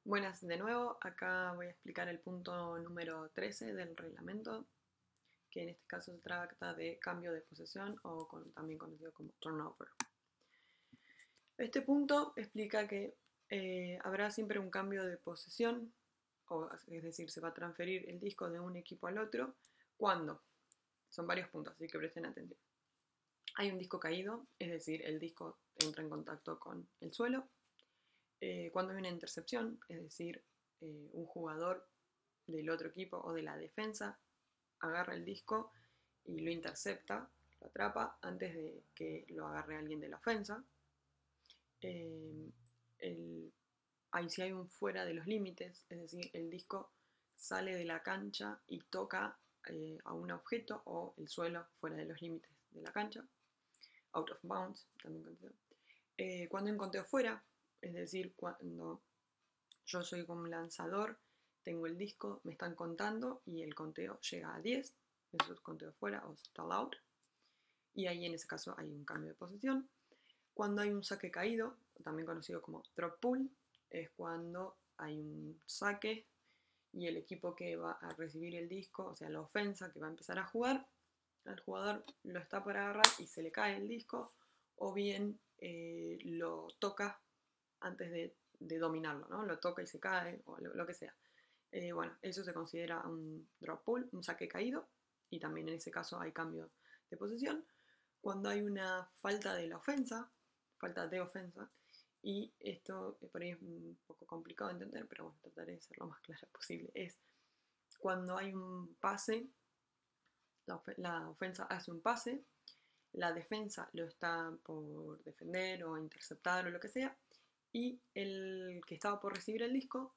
Buenas de nuevo, acá voy a explicar el punto número 13 del reglamento, que en este caso se trata de cambio de posesión o también conocido como turnover. Este punto explica que habrá siempre un cambio de posesión, es decir, se va a transferir el disco de un equipo al otro, cuando, son varios puntos, así que presten atención. Hay un disco caído, es decir, el disco entra en contacto con el suelo. Cuando hay una intercepción, es decir, un jugador del otro equipo o de la defensa agarra el disco y lo intercepta, lo atrapa antes de que lo agarre alguien de la ofensa. Eh, el, si hay un fuera de los límites, es decir, el disco sale de la cancha y toca a un objeto o el suelo fuera de los límites de la cancha, out of bounds, también conocido. Cuando hay un conteo fuera, es decir, cuando yo soy como un lanzador, tengo el disco, me están contando y el conteo llega a 10, eso es conteo fuera o stall out, y ahí en ese caso hay un cambio de posición. Cuando hay un saque caído, también conocido como drop pull, es cuando hay un saque y el equipo que va a recibir el disco, o sea, la ofensa que va a empezar a jugar, al jugador lo está por agarrar y se le cae el disco, o bien lo toca antes de dominarlo, ¿no? Lo toca y se cae, o lo que sea. Bueno, eso se considera un drop pull, un saque caído, y también en ese caso hay cambio de posición. Cuando hay una falta de la ofensa, falta de ofensa, y esto por ahí es un poco complicado de entender, pero bueno, trataré de ser lo más clara posible, es cuando hay un pase, la ofensa hace un pase, la defensa lo está por defender o interceptar o lo que sea, y el que estaba por recibir el disco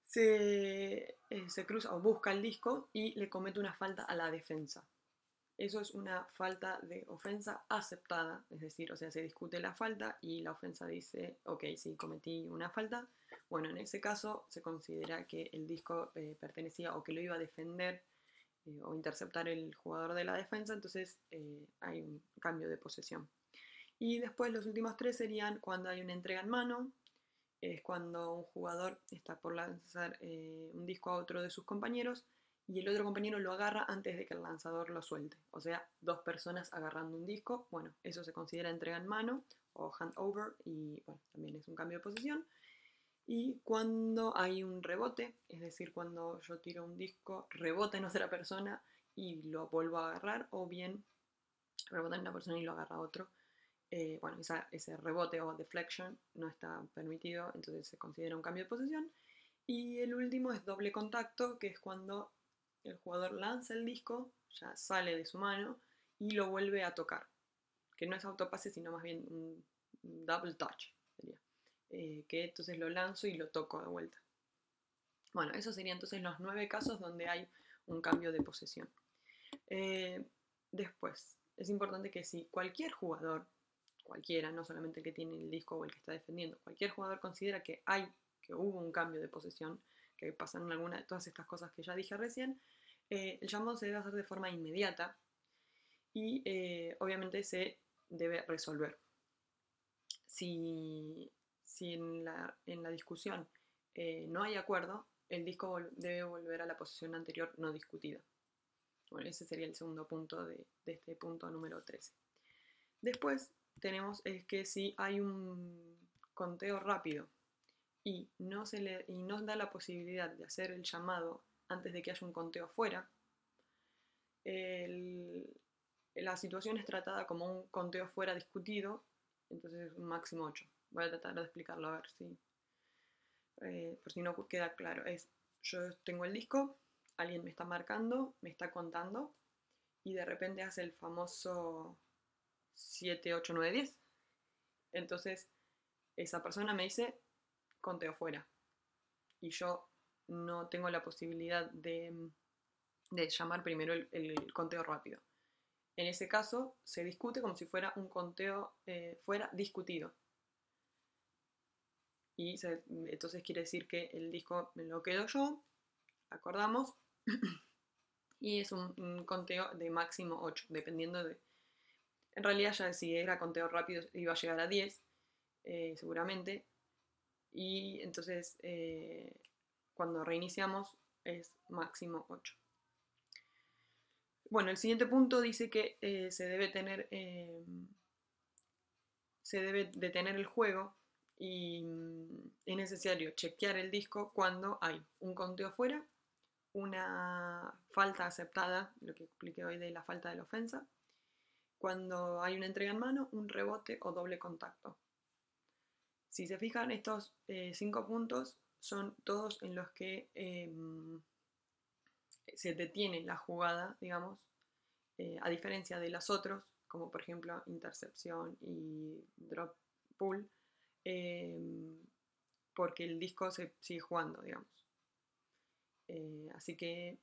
se cruza o busca el disco y le comete una falta a la defensa. Eso es una falta de ofensa aceptada, es decir, o sea, se discute la falta y la ofensa dice, ok, sí, cometí una falta. Bueno, en ese caso se considera que el disco pertenecía o que lo iba a defender o interceptar el jugador de la defensa, entonces hay un cambio de posesión. Y después los últimos tres serían cuando hay una entrega en mano, es cuando un jugador está por lanzar un disco a otro de sus compañeros y el otro compañero lo agarra antes de que el lanzador lo suelte. O sea, dos personas agarrando un disco, bueno, eso se considera entrega en mano o handover y bueno, también es un cambio de posición. Y cuando hay un rebote, es decir, cuando yo tiro un disco, rebota en otra persona y lo vuelvo a agarrar, o bien rebota en una persona y lo agarra otro. Bueno, ese rebote o deflection no está permitido, entonces se considera un cambio de posición. Y el último es doble contacto, que es cuando el jugador lanza el disco, ya sale de su mano y lo vuelve a tocar, que no es autopase, sino más bien un double touch, sería. Que entonces lo lanzo y lo toco de vuelta. Bueno, esos serían entonces los 9 casos donde hay un cambio de posesión. Eh, Después, es importante que si cualquier jugador, cualquiera, no solamente el que tiene el disco o el que está defendiendo, cualquier jugador considera que hubo un cambio de posesión, que pasaron alguna de todas estas cosas que ya dije recién, el llamado se debe hacer de forma inmediata y obviamente se debe resolver. Si, si en la discusión no hay acuerdo, el disco debe volver a la posición anterior no discutida. Bueno, ese sería el segundo punto de este punto número 13. Después tenemos es que si hay un conteo rápido y no da la posibilidad de hacer el llamado antes de que haya un conteo fuera, el- la situación es tratada como un conteo fuera discutido, entonces es un máximo 8. Voy a tratar de explicarlo a ver si, por si no queda claro. Yo tengo el disco, alguien me está marcando, me está contando, y de repente hace el famoso 7 8 9 10. Entonces, esa persona me dice, conteo fuera. Y yo no tengo la posibilidad de llamar primero el conteo rápido. En ese caso, se discute como si fuera un conteo fuera discutido. Entonces quiere decir que el disco me lo quedo yo, acordamos, y es un conteo de máximo 8, dependiendo de... En realidad ya si era conteo rápido iba a llegar a 10, seguramente, y entonces cuando reiniciamos es máximo 8. Bueno, el siguiente punto dice que se debe detener el juego y es necesario chequear el disco cuando hay un conteo fuera, una falta aceptada, lo que expliqué hoy de la falta de la ofensa, cuando hay una entrega en mano, un rebote o doble contacto. Si se fijan, estos 5 puntos son todos en los que se detiene la jugada, digamos, a diferencia de los otros, como por ejemplo intercepción y drop pull, eh, porque el disco se sigue jugando, digamos. Así que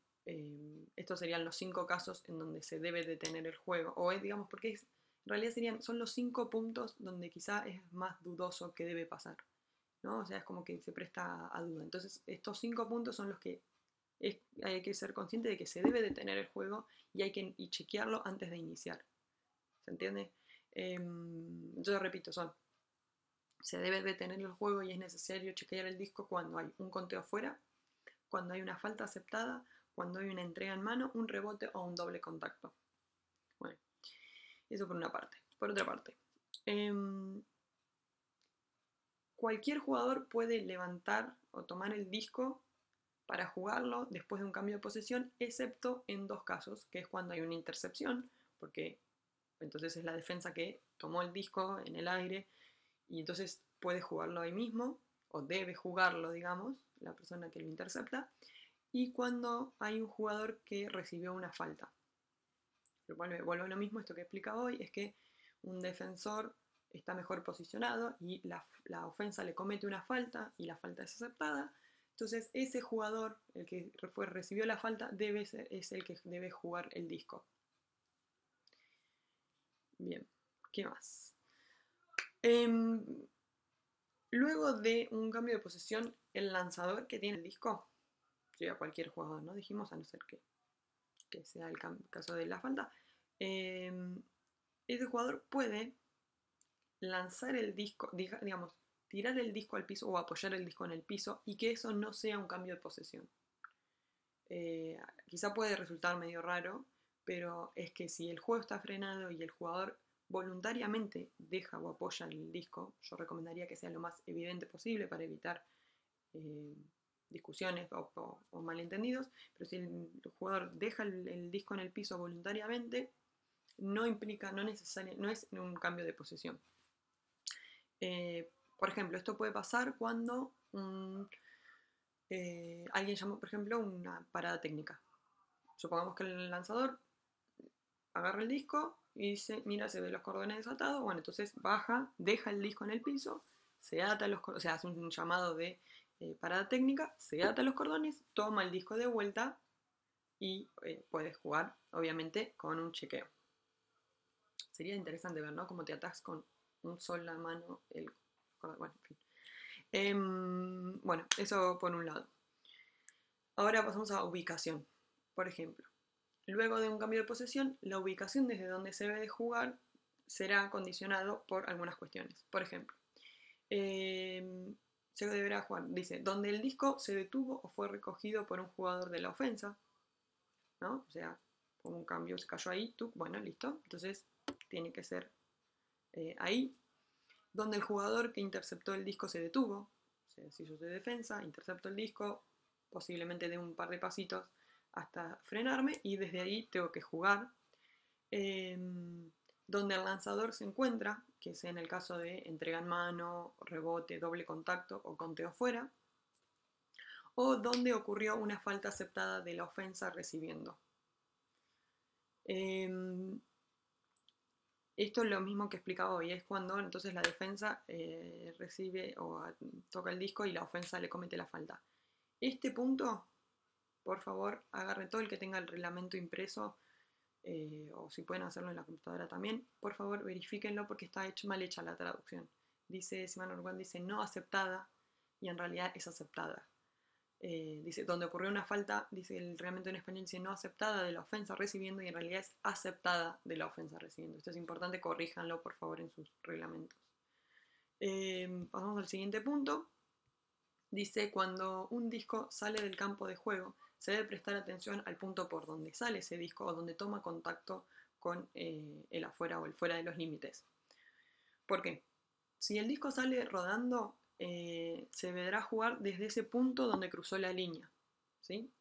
estos serían los 5 casos en donde se debe detener el juego, o es, digamos, porque en realidad son los 5 puntos donde quizá es más dudoso que debe pasar, ¿no? O sea, es como que se presta a duda. Entonces, estos 5 puntos son los que hay que ser consciente de que se debe detener el juego y hay que chequearlo antes de iniciar. ¿Se entiende? Yo repito, se debe detener el juego y es necesario chequear el disco cuando hay un conteo fuera, cuando hay una falta aceptada, cuando hay una entrega en mano, un rebote o un doble contacto. Bueno, eso por una parte. Por otra parte, cualquier jugador puede levantar o tomar el disco para jugarlo después de un cambio de posesión, excepto en 2 casos, que es cuando hay una intercepción, porque entonces es la defensa que tomó el disco en el aire y entonces puede jugarlo ahí mismo, o debe jugarlo, digamos, la persona que lo intercepta, y cuando hay un jugador que recibió una falta. Vuelvo a lo mismo, esto que explicaba hoy, es que un defensor está mejor posicionado y la ofensa le comete una falta y la falta es aceptada. Entonces ese jugador, el que recibió la falta, es el que debe jugar el disco. Bien, ¿qué más? Luego de un cambio de posesión, el lanzador que tiene el disco, llega cualquier jugador, ¿no? Dijimos, a no ser que sea el caso de la falta, ese jugador puede lanzar el disco, digamos, tirar el disco al piso o apoyar el disco en el piso y que eso no sea un cambio de posesión. Quizá puede resultar medio raro, pero es que si el juego está frenado y el jugador voluntariamente deja o apoya el disco, yo recomendaría que sea lo más evidente posible para evitar eh, discusiones o malentendidos, pero si el jugador deja el disco en el piso voluntariamente, no implica, no es un cambio de posesión. Por ejemplo, esto puede pasar cuando alguien llama, por ejemplo, una parada técnica. Supongamos que el lanzador agarra el disco y dice, mira, se ve los cordones desatados, bueno, entonces baja, deja el disco en el piso, se ata los cordones, o sea, hace un llamado de parada técnica, se ata los cordones, toma el disco de vuelta y puedes jugar, obviamente, con un chequeo. Sería interesante ver, ¿no? Cómo te atas con un sola mano el cordón. Bueno, en fin. Bueno, eso por un lado. Ahora pasamos a ubicación. Por ejemplo, luego de un cambio de posesión, la ubicación desde donde se debe de jugar será condicionado por algunas cuestiones. Por ejemplo, se deberá jugar, dice, donde el disco se detuvo o fue recogido por un jugador de la ofensa, ¿no? O sea, como un cambio se cayó ahí, tú, bueno, listo. Entonces tiene que ser ahí. Donde el jugador que interceptó el disco se detuvo, o sea, si yo soy defensa, intercepto el disco, posiblemente de un par de pasitos hasta frenarme y desde ahí tengo que jugar. Eh, donde el lanzador se encuentra, que sea en el caso de entrega en mano, rebote, doble contacto o conteo fuera, o donde ocurrió una falta aceptada de la ofensa recibiendo. Esto es lo mismo que explicaba hoy, es cuando entonces la defensa recibe o toca el disco y la ofensa le comete la falta. Este punto, por favor, agarre todo el que tenga el reglamento impreso, o si pueden hacerlo en la computadora también, por favor verifíquenlo porque está mal hecha la traducción. Dice, si mal no recuerdo, dice no aceptada y en realidad es aceptada. Dice, donde ocurrió una falta, dice el reglamento en español, dice no aceptada de la ofensa recibiendo y en realidad es aceptada de la ofensa recibiendo. Esto es importante, corríjanlo por favor en sus reglamentos. Pasamos al siguiente punto. Dice, cuando un disco sale del campo de juego, se debe prestar atención al punto por donde sale ese disco o donde toma contacto con el afuera o el fuera de los límites. ¿Por qué? Si el disco sale rodando, se deberá jugar desde ese punto donde cruzó la línea, ¿sí?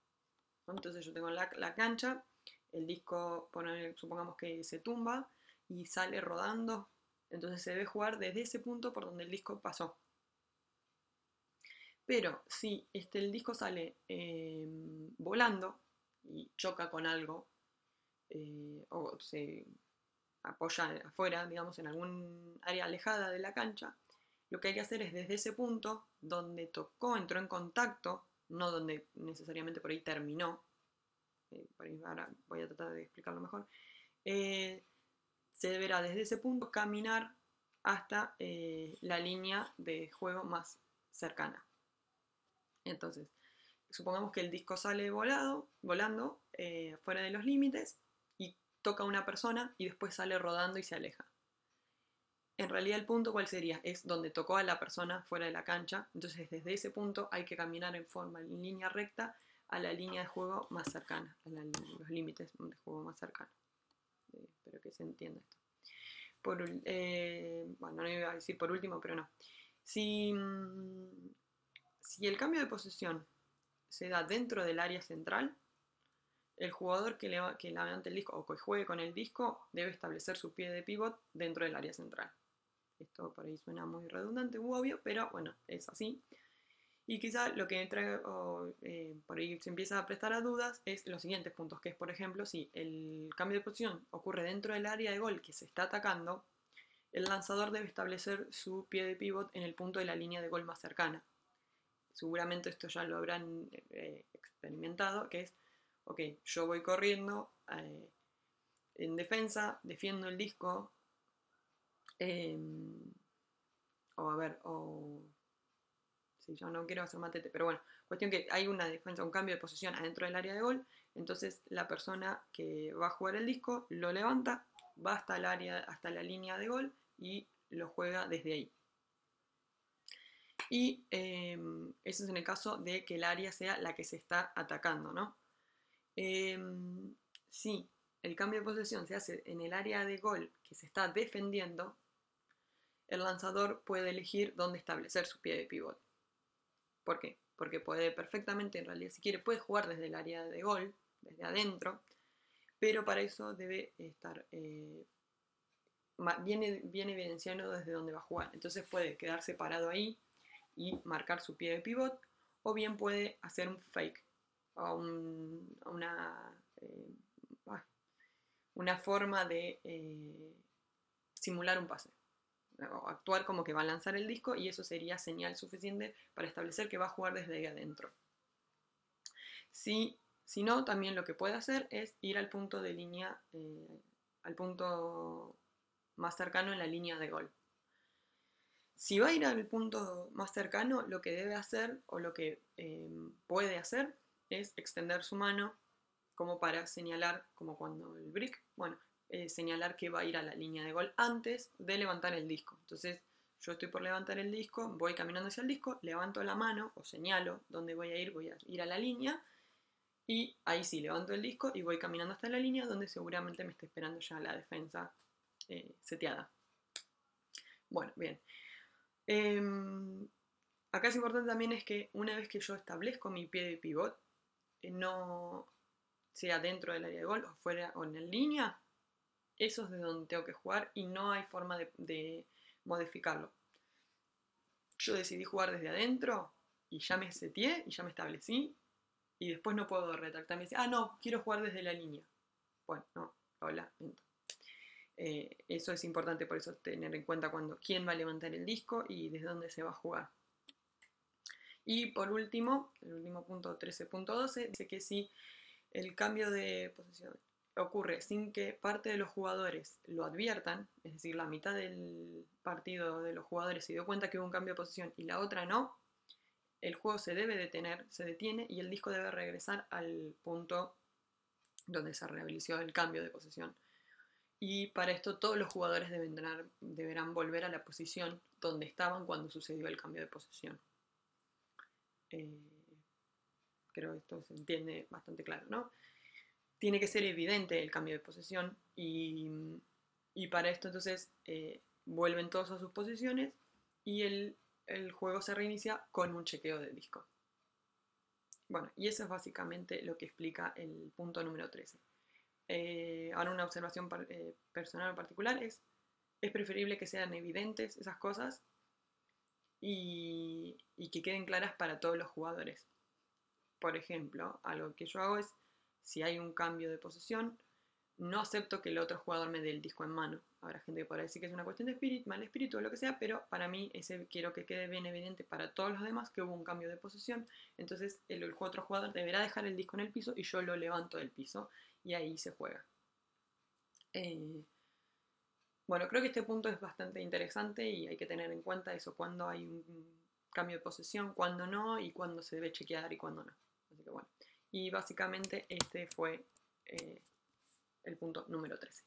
Entonces yo tengo la cancha, el disco, supongamos que se tumba y sale rodando, entonces se debe jugar desde ese punto por donde el disco pasó. Pero si el disco sale volando y choca con algo, o se apoya afuera, digamos, en algún área alejada de la cancha, lo que hay que hacer es desde ese punto donde tocó, entró en contacto, no donde necesariamente por ahí terminó, por ahí ahora voy a tratar de explicarlo mejor, eh, se deberá desde ese punto caminar hasta la línea de juego más cercana. Entonces, supongamos que el disco sale volando fuera de los límites y toca a una persona y después sale rodando y se aleja. En realidad el punto ¿cuál sería? Es donde tocó a la persona fuera de la cancha, entonces desde ese punto hay que caminar en línea recta a la línea de juego más cercana, los límites de juego más cercanos. Espero que se entienda esto. Bueno, no iba a decir por último, pero no. Si, si el cambio de posición se da dentro del área central, el jugador que levante el disco o que juegue con el disco debe establecer su pie de pivot dentro del área central. Esto por ahí suena muy redundante u obvio, pero bueno, es así. Y quizá lo que trae, por ahí se empieza a prestar a dudas es los siguientes puntos, que es, por ejemplo, si el cambio de posición ocurre dentro del área de gol que se está atacando, el lanzador debe establecer su pie de pivot en el punto de la línea de gol más cercana. Seguramente esto ya lo habrán experimentado, que es, ok, yo voy corriendo en defensa, defiendo el disco, eh, o a ver, o si yo no quiero hacer matete, pero bueno, cuestión que hay una defensa, un cambio de posición adentro del área de gol, entonces la persona que va a jugar el disco lo levanta, va hasta el área, hasta la línea de gol y lo juega desde ahí. Y eso es en el caso de que el área sea la que se está atacando, ¿no? Si el cambio de posesión se hace en el área de gol que se está defendiendo, el lanzador puede elegir dónde establecer su pie de pivot. ¿Por qué? Porque puede perfectamente, en realidad, si quiere, puede jugar desde el área de gol, desde adentro, pero para eso debe estar bien evidenciado desde dónde va a jugar. Entonces puede quedarse parado ahí y marcar su pie de pivot, o bien puede hacer un fake, o una forma de simular un pase, o actuar como que va a lanzar el disco, y eso sería señal suficiente para establecer que va a jugar desde ahí adentro. Si no, también lo que puede hacer es ir al punto de línea, al punto más cercano en la línea de gol. Si va a ir al punto más cercano, lo que debe hacer o lo que puede hacer es extender su mano como para señalar, como cuando el brick, bueno, señalar que va a ir a la línea de gol antes de levantar el disco. Entonces, yo estoy por levantar el disco, voy caminando hacia el disco, levanto la mano o señalo dónde voy a ir a la línea, y ahí sí, levanto el disco y voy caminando hasta la línea donde seguramente me está esperando ya la defensa seteada. Bueno, bien. Acá es importante también es que una vez que yo establezco mi pie de pivot, no sea dentro del área de gol o fuera o en línea, eso es de donde tengo que jugar y no hay forma de modificarlo. Yo decidí jugar desde adentro y ya me seteé y ya me establecí, y después no puedo retractarme y decir, no, quiero jugar desde la línea. Bueno, no, hola, miento. Eso es importante, por eso tener en cuenta quién va a levantar el disco y desde dónde se va a jugar. Y por último, el último punto 13.12 dice que si el cambio de posición ocurre sin que parte de los jugadores lo adviertan, es decir, la mitad del partido de los jugadores se dio cuenta que hubo un cambio de posición y la otra no, el juego se debe detener, se detiene y el disco debe regresar al punto donde se realizó el cambio de posición. Y para esto todos los jugadores deberán volver a la posición donde estaban cuando sucedió el cambio de posición. Creo que esto se entiende bastante claro, ¿no? Tiene que ser evidente el cambio de posesión y para esto entonces vuelven todos a sus posiciones y el juego se reinicia con un chequeo del disco. Bueno, y eso es básicamente lo que explica el punto número 13. Ahora una observación personal o particular es preferible que sean evidentes esas cosas y que queden claras para todos los jugadores. Por ejemplo, algo que yo hago es, si hay un cambio de posesión, no acepto que el otro jugador me dé el disco en mano. Habrá gente que podrá decir que es una cuestión de espíritu, mal espíritu o lo que sea, pero para mí quiero que quede bien evidente para todos los demás que hubo un cambio de posesión. Entonces el otro jugador deberá dejar el disco en el piso y yo lo levanto del piso y ahí se juega. Bueno, creo que este punto es bastante interesante y hay que tener en cuenta eso, cuando hay un cambio de posesión, cuando no, y cuándo se debe chequear y cuándo no. Así que bueno, y básicamente este fue el punto número 13.